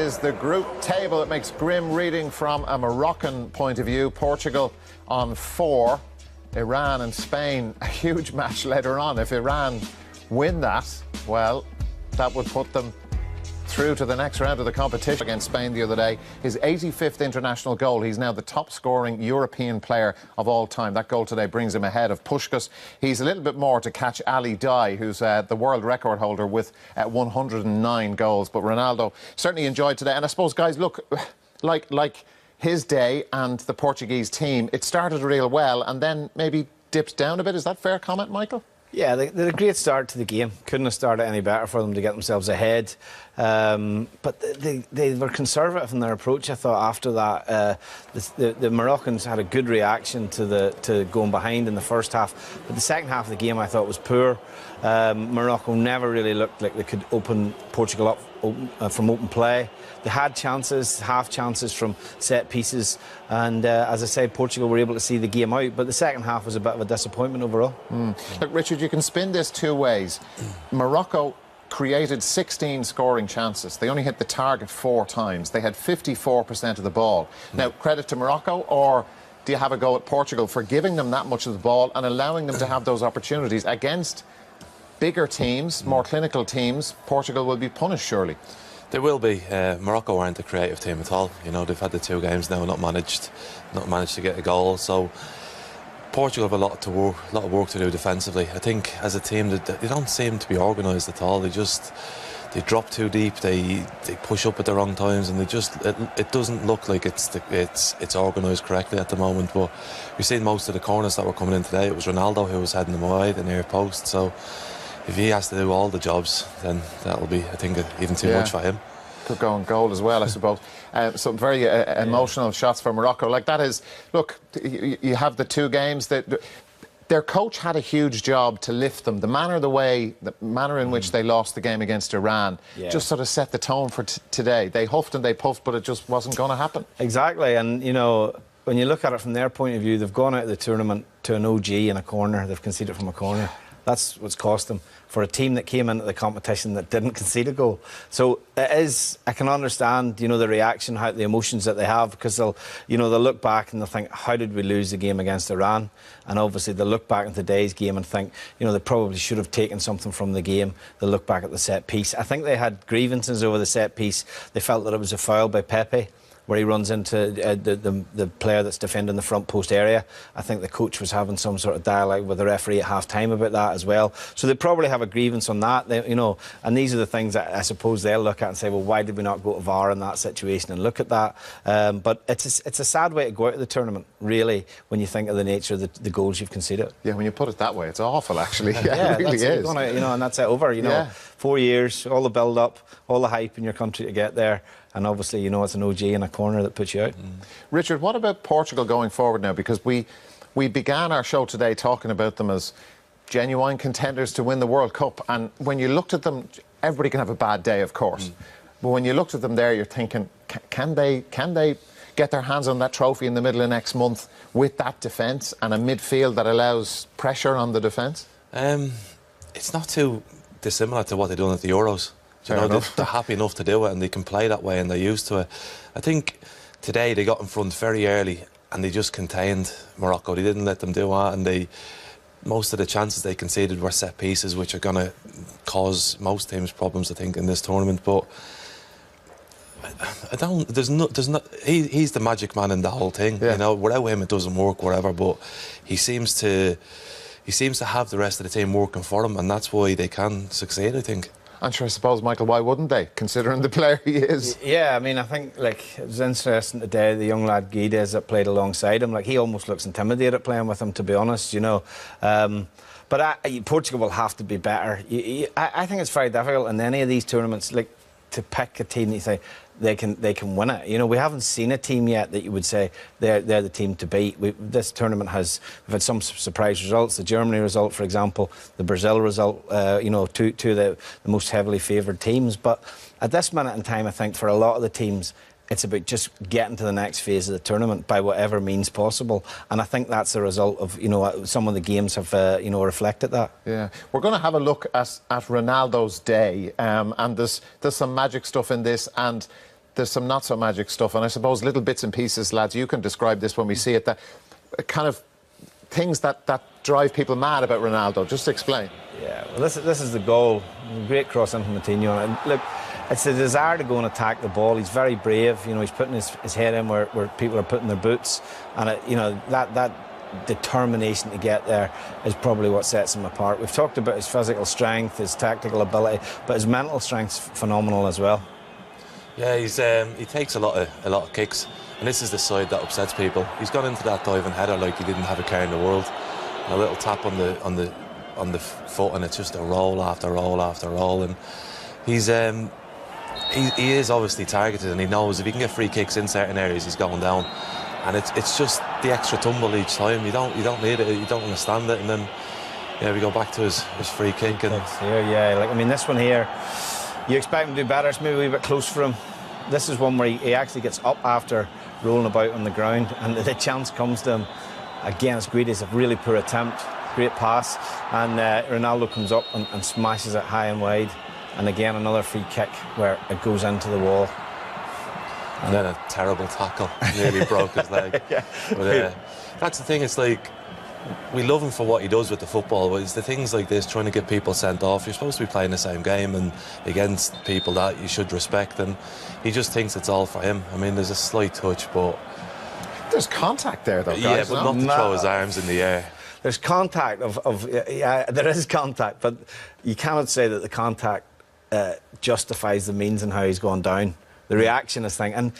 is the group table. It makes grim reading from a Moroccan point of view. Portugal on 4, Iran and Spain, a huge match later on. If Iran win that, well, that would put them through to the next round of the competition. Against Spain the other day, his 85th international goal. He's now the top scoring European player of all time. That goal today brings him ahead of Puskas. He's a little bit more to catch Ali Dai, who's the world record holder with 109 goals. But Ronaldo certainly enjoyed today. And I suppose, guys, look, like his day and the Portuguese team, it started real well and then maybe dipped down a bit. Is that a fair comment, Michael? Yeah, they had a great start to the game. Couldn't have started any better for them to get themselves ahead. But they were conservative in their approach, I thought, after that. The Moroccans had a good reaction to going behind in the first half. But the second half of the game, I thought, was poor. Morocco never really looked like they could open Portugal up from open play. They had chances, half chances from set pieces, and as I say, Portugal were able to see the game out, but the second half was a bit of a disappointment overall. Look, Richard, you can spin this two ways. Morocco created 16 scoring chances. They only hit the target 4 times. They had 54% of the ball. Now, credit to Morocco, or do you have a go at Portugal for giving them that much of the ball and allowing them to have those opportunities against bigger teams, more clinical teams? Portugal will be punished, surely. They will be. Morocco aren't a creative team at all. You know, they've had the 2 games now, not managed to get a goal. So Portugal have a lot of work to do defensively. I think as a team, they don't seem to be organised at all. They drop too deep. They push up at the wrong times, and it doesn't look like it's organised correctly at the moment. But we've seen most of the corners that were coming in today. It was Ronaldo who was heading them wide, the near post. So if he has to do all the jobs, then that'll be, I think, even too much for him. Could go on goal as well, I suppose. Some very emotional shots for Morocco. Like that is, look, you have the 2 games that their coach had a huge job to lift them. The manner in which they lost the game against Iran just sort of set the tone for today. They huffed and they puffed, but it just wasn't going to happen. Exactly, and you know, when you look at it from their point of view, they've gone out of the tournament to an OG in a corner. They've conceded from a corner. That's what's cost them, for a team that came into the competition that didn't concede a goal. So it is, I can understand, you know, the reaction, the emotions that they have, because they'll look back and they'll think, how did we lose the game against Iran? And obviously they'll look back at today's game and think, you know, they probably should have taken something from the game. They'll look back at the set piece. I think they had grievances over the set piece. They felt that it was a foul by Pepe, where he runs into the player that's defending the front post area. I think the coach was having some sort of dialogue with the referee at half-time about that as well. So they probably have a grievance on that, you know, and these are the things that I suppose they'll look at and say, well, why did we not go to VAR in that situation and look at that? But it's a sad way to go out of the tournament, really, when you think of the nature of the goals you've conceded. Yeah, when you put it that way, it's awful, actually. Yeah, it really is. You know, and that's it over, you know. 4 years, all the build-up, all the hype in your country to get there. And obviously, you know, it's an OG in a corner that puts you out. Richard, what about Portugal going forward now? Because we began our show today talking about them as genuine contenders to win the World Cup. And when you looked at them, everybody can have a bad day, of course. But when you looked at them there, you're thinking, can they get their hands on that trophy in the middle of next month with that defence and a midfield that allows pressure on the defence? It's not too dissimilar to what they've done at the Euros. You know, they're happy enough to do it and they can play that way and they're used to it. I think today they got in front very early and they just contained Morocco. They didn't let them do that, and most of the chances they conceded were set pieces, which are going to cause most teams problems, I think, in this tournament. But he's the magic man in the whole thing. You know, without him it doesn't work, whatever. But he seems to have the rest of the team working for him, and that's why they can succeed, I think. I'm sure, I suppose, Michael, why wouldn't they, considering the player he is? Yeah, I mean, I think, like, it was interesting today, the young lad Guedes that played alongside him, like, he almost looks intimidated playing with him, to be honest, you know. But Portugal will have to be better. I think it's very difficult in any of these tournaments, like, to pick a team that you say they can win it. You know, we haven't seen a team yet that you would say they're the team to beat. This tournament we've had some surprise results. The Germany result, for example, the Brazil result. You know, two of the most heavily favoured teams. But at this minute in time, I think for a lot of the teams, it's about just getting to the next phase of the tournament by whatever means possible. And I think that's the result of, you know, some of the games have, you know, reflected that. Yeah. We're going to have a look at Ronaldo's day. And there's some magic stuff in this. And there's some not so magic stuff, and I suppose little bits and pieces, lads, you can describe this when we see it, that kind of things that drive people mad about Ronaldo. Just explain. Yeah, well, this is the goal. Great cross in from Coutinho. And look, it's the desire to go and attack the ball. He's very brave. You know, he's putting his head in where people are putting their boots, and that determination to get there is probably what sets him apart. We've talked about his physical strength, his tactical ability, but his mental strength's phenomenal as well. Yeah, he takes a lot of kicks, and this is the side that upsets people. He's gone into that diving header like he didn't have a care in the world. And a little tap on the foot, and it's just a roll after roll after roll. And he is obviously targeted, and he knows if he can get free kicks in certain areas, he's going down. And it's just the extra tumble each time. You don't need it. You don't understand it. And then we go back to his free kick. And like, I mean, this one here, you expect him to do better. It's maybe a wee bit close for him. This is one where he actually gets up after rolling about on the ground, and the chance comes to him. Again, it's great. It's a really poor attempt. Great pass. And Ronaldo comes up and smashes it high and wide. And again, another free kick where it goes into the wall. And then a terrible tackle. Nearly broke his leg. Yeah. But that's the thing. It's like, we love him for what he does with the football, but it's the things like this, trying to get people sent off. You're supposed to be playing the same game and against people that you should respect, and he just thinks it's all for him. I mean, there's a slight touch, but there's contact there, though, guys. Yeah, but not to throw his arms in the air. There's contact there is contact, but you cannot say that the contact justifies the means and how he's gone down. The reaction is thing, and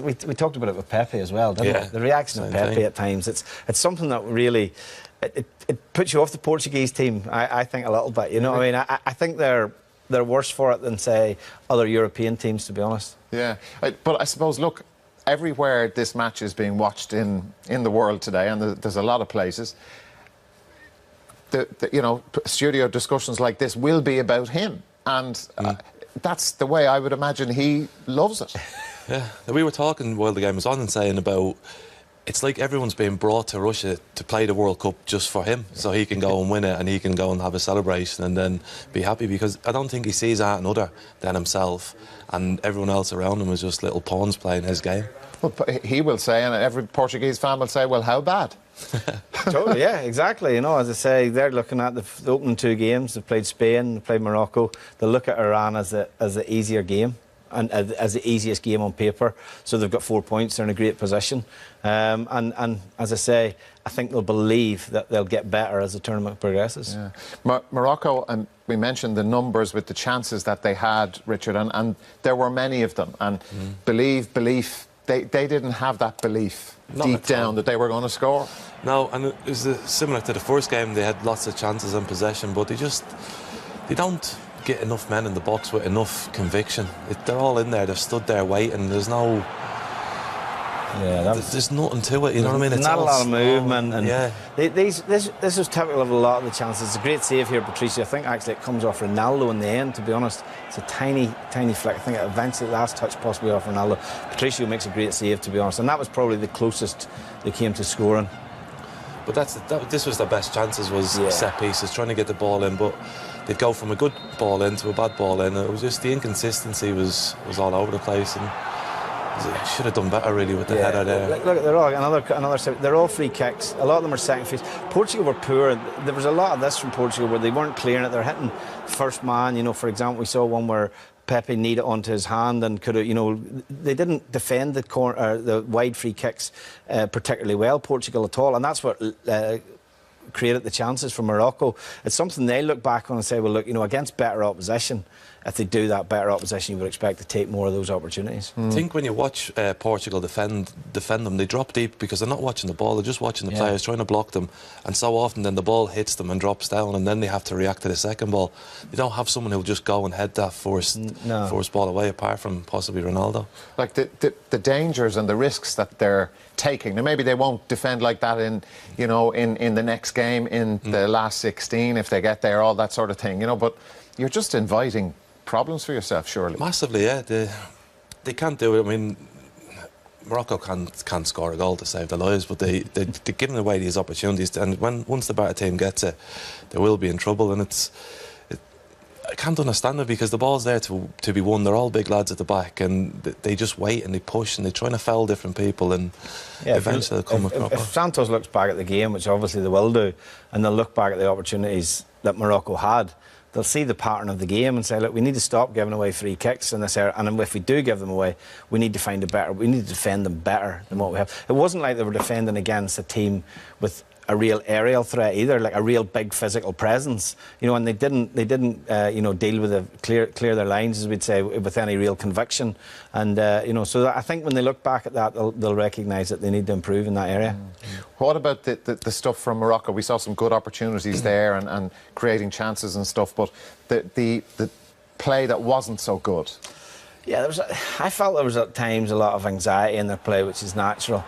we talked about it with Pepe as well, didn't we? The reaction of Pepe at times, it's something that really it puts you off the Portuguese team. I think a little bit. You know, I mean, I think they're worse for it than, say, other European teams, to be honest. Yeah, but I suppose, look, everywhere this match is being watched in the world today, and there's a lot of places, studio discussions like this will be about him, and that's the way I would imagine he loves it. Yeah, we were talking while the game was on and saying about, it's like everyone's being brought to Russia to play the World Cup just for him, so he can go and win it and he can go and have a celebration and then be happy, because I don't think he sees that another than himself, and everyone else around him is just little pawns playing his game. Well, he will say, and every Portuguese fan will say, well, how bad? Totally, yeah, exactly. You know, as I say, they're looking at the opening two games. They've played Spain, they've played Morocco. They look at Iran as the easier game and as the easiest game on paper. So they've got 4 points. They're in a great position. And as I say, I think they'll believe that they'll get better as the tournament progresses. Yeah. Morocco, and we mentioned the numbers with the chances that they had, Richard, and there were many of them. And belief. They didn't have that belief deep down that they were going to score. No, and it was similar to the first game. They had lots of chances and possession, but they don't get enough men in the box with enough conviction. They're all in there. They've stood there waiting. There's no... Yeah, there's nothing to it, you know what I mean? It's not a lot of movement. And yeah. This is typical of a lot of the chances. It's a great save here, Patricio. I think actually it comes off Ronaldo in the end, to be honest. It's a tiny, tiny flick. I think it eventually, last touch possibly off Ronaldo. Patricio makes a great save, to be honest. And that was probably the closest they came to scoring. But this was their best chances, was set pieces, trying to get the ball in. But they'd go from a good ball in to a bad ball in. It was just the inconsistency was all over the place. And should have done better really with the header there. Look, they're all another. They're all free kicks. A lot of them are second phase. Portugal were poor. There was a lot of this from Portugal where they weren't clearing it. They're hitting first man. You know, for example, we saw one where Pepe kneed it onto his hand and could have. You know, they didn't defend the wide free kicks particularly well, Portugal, at all, and that's what created the chances for Morocco. It's something they look back on and say, well, look, you know, against better opposition, if they do that, better opposition, you would expect to take more of those opportunities. I think when you watch Portugal defend them, they drop deep because they're not watching the ball, they're just watching the players trying to block them, and so often then the ball hits them and drops down, and then they have to react to the second ball. They don't have someone who'll just go and head that forced ball away, apart from possibly Ronaldo. Like the dangers and the risks that they're taking. Now maybe they won't defend like that in the next game, in the last 16 if they get there, all that sort of thing, but you're just inviting problems for yourself, surely. Massively, yeah. They can't do it. I mean, Morocco can't score a goal to save their lives, but they're giving away these opportunities, and once the better team gets it, they will be in trouble. And I can't understand it because the ball's there to be won. They're all big lads at the back, and they just wait and they push and they're trying to foul different people, and eventually they'll come across. If Santos looks back at the game, which obviously they will do, and they'll look back at the opportunities that Morocco had, they'll see the pattern of the game and say, look, we need to stop giving away free kicks in this area, and if we do give them away, we need to defend them better than what we have. It wasn't like they were defending against a team with a real aerial threat either, like a real big physical presence, and they didn't deal with clear their lines, as we'd say, with any real conviction, and so I think when they look back at that, they'll recognise that they need to improve in that area. What about the stuff from Morocco? We saw some good opportunities there and creating chances and stuff, but the play that wasn't so good. Yeah, I felt there was at times a lot of anxiety in their play, which is natural.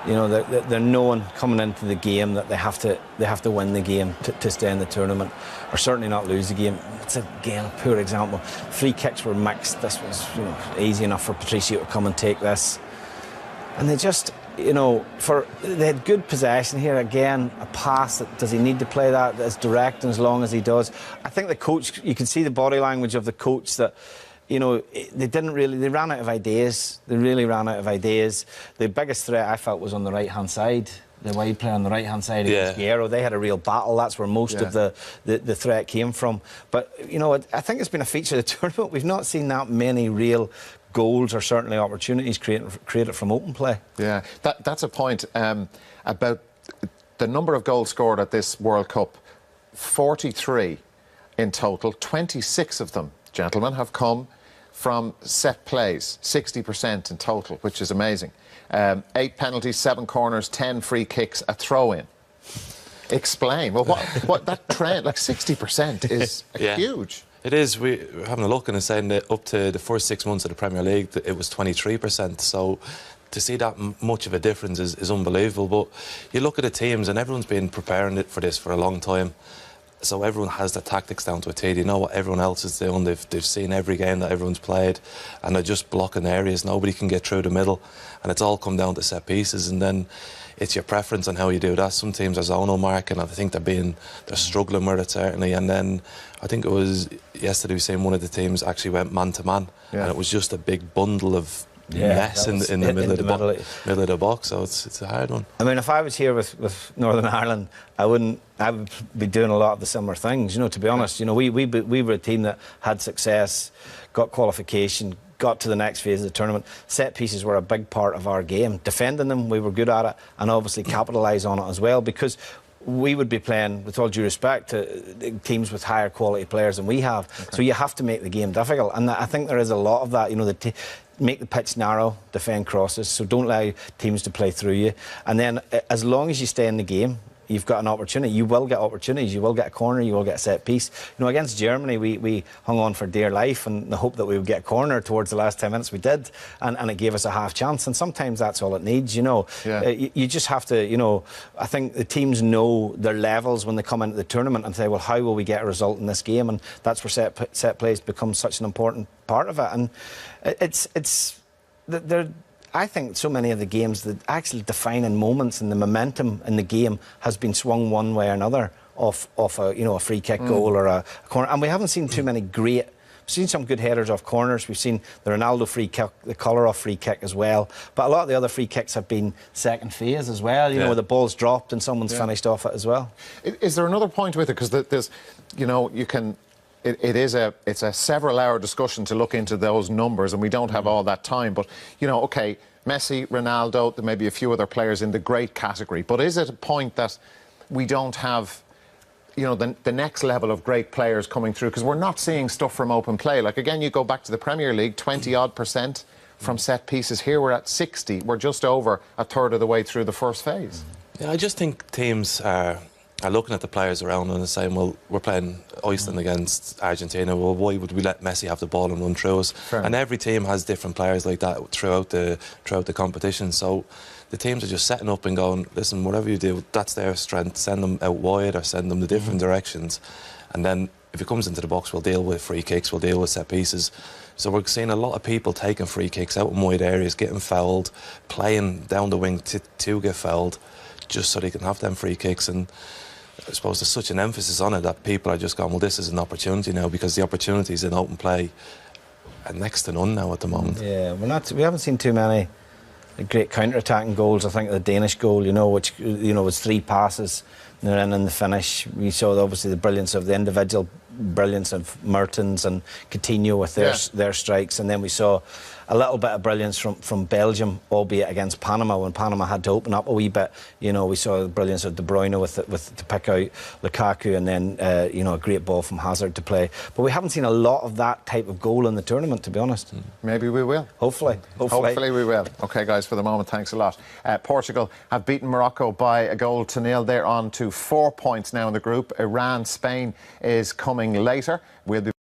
They're knowing coming into the game that they have to win the game to stay in the tournament, or certainly not lose the game. It's again a poor example. Free kicks were mixed. This was easy enough for Patricio to come and take this, and they just they had good possession here. Again, a pass. Does he need to play that as direct and as long as he does? I think the coach. You can see the body language of the coach that. They ran out of ideas. They really ran out of ideas. The biggest threat I felt was on the right-hand side. The wide play on the right-hand side against Guerrero. They had a real battle. That's where most of the threat came from. But, I think it's been a feature of the tournament. We've not seen that many real goals or certainly opportunities created from open play. Yeah, that's a point about the number of goals scored at this World Cup. 43 in total. 26 of them, gentlemen, have come from set plays, 60% in total, which is amazing. 8 penalties, 7 corners, 10 free kicks, a throw-in. Explain. Well, what that trend, like 60% is huge. It is. We're having a look and it's saying that up to the first 6 months of the Premier League, it was 23%. So to see that much of a difference is unbelievable. But you look at the teams and everyone's been preparing for this for a long time. So everyone has the tactics down to a T. They know what everyone else is doing. They've seen every game that everyone's played, and they're just blocking areas. Nobody can get through the middle, and it's all come down to set pieces. And then it's your preference on how you do that. Some teams are zonal marking, and I think they're struggling with it certainly. And then I think it was yesterday we seen one of the teams actually went man to man, and it was just a big bundle of mess in the middle of the box, so it's a hard one. I mean, if I was here with Northern Ireland, I would be doing a lot of the similar things. To be honest, we were a team that had success, got qualification, got to the next phase of the tournament. Set pieces were a big part of our game. Defending them, we were good at it, and obviously capitalise on it as well, because we would be playing, with all due respect, to teams with higher quality players than we have. So you have to make the game difficult, and I think there is a lot of that. Make the pitch narrow, defend crosses, so don't allow teams to play through you. And then, as long as you stay in the game, you've got an opportunity. You will get opportunities. You will get a corner. You will get a set piece. Against Germany, we hung on for dear life and the hope that we would get a corner towards the last 10 minutes. We did, and it gave us a half chance. And sometimes that's all it needs. You just have to. I think the teams know their levels when they come into the tournament and say, well, how will we get a result in this game? And that's where set plays become such an important part of it. And I think so many of the games, the actual defining moments and the momentum in the game has been swung one way or another off a free kick goal or a corner. And we haven't seen too many great. We've seen some good headers off corners. We've seen the Ronaldo free kick, the Kolarov free kick as well. But a lot of the other free kicks have been second phase as well. Where the ball's dropped and someone's finished off it as well. Is there another point with it? Because there's, you can. It's a several-hour discussion to look into those numbers, and we don't have all that time. But okay, Messi, Ronaldo, there may be a few other players in the great category. But is it a point that we don't have, the next level of great players coming through? Because we're not seeing stuff from open play. Like again, you go back to the Premier League, 20-odd% from set pieces. Here we're at 60. We're just over a third of the way through the first phase. Yeah, I just think teams are looking at the players around and saying, well, we're playing Iceland against Argentina, well, why would we let Messi have the ball and run through us? And every team has different players like that throughout the competition. So the teams are just setting up and going, listen, whatever you do, that's their strength. Send them out wide or send them the different directions. And then if it comes into the box, we'll deal with free kicks, we'll deal with set pieces. So we're seeing a lot of people taking free kicks out in wide areas, getting fouled, playing down the wing to get fouled, just so they can have them free kicks. And I suppose there's such an emphasis on it that people are just going, well, this is an opportunity now, because the opportunities in open play are next to none now at the moment. Yeah, we haven't seen too many great counter-attacking goals. I think the Danish goal, which was 3 passes and then in the finish. We saw obviously the brilliance of the individual brilliance of Mertens and Coutinho with their strikes, and then we saw a little bit of brilliance from Belgium, albeit against Panama, when Panama had to open up a wee bit. We saw the brilliance of De Bruyne with to pick out Lukaku, and then a great ball from Hazard to play. But we haven't seen a lot of that type of goal in the tournament, to be honest. Maybe we will. Hopefully we will. OK, guys, for the moment, thanks a lot. Portugal have beaten Morocco by 1-0. They're on to 4 points now in the group. Iran, Spain is coming later. We'll be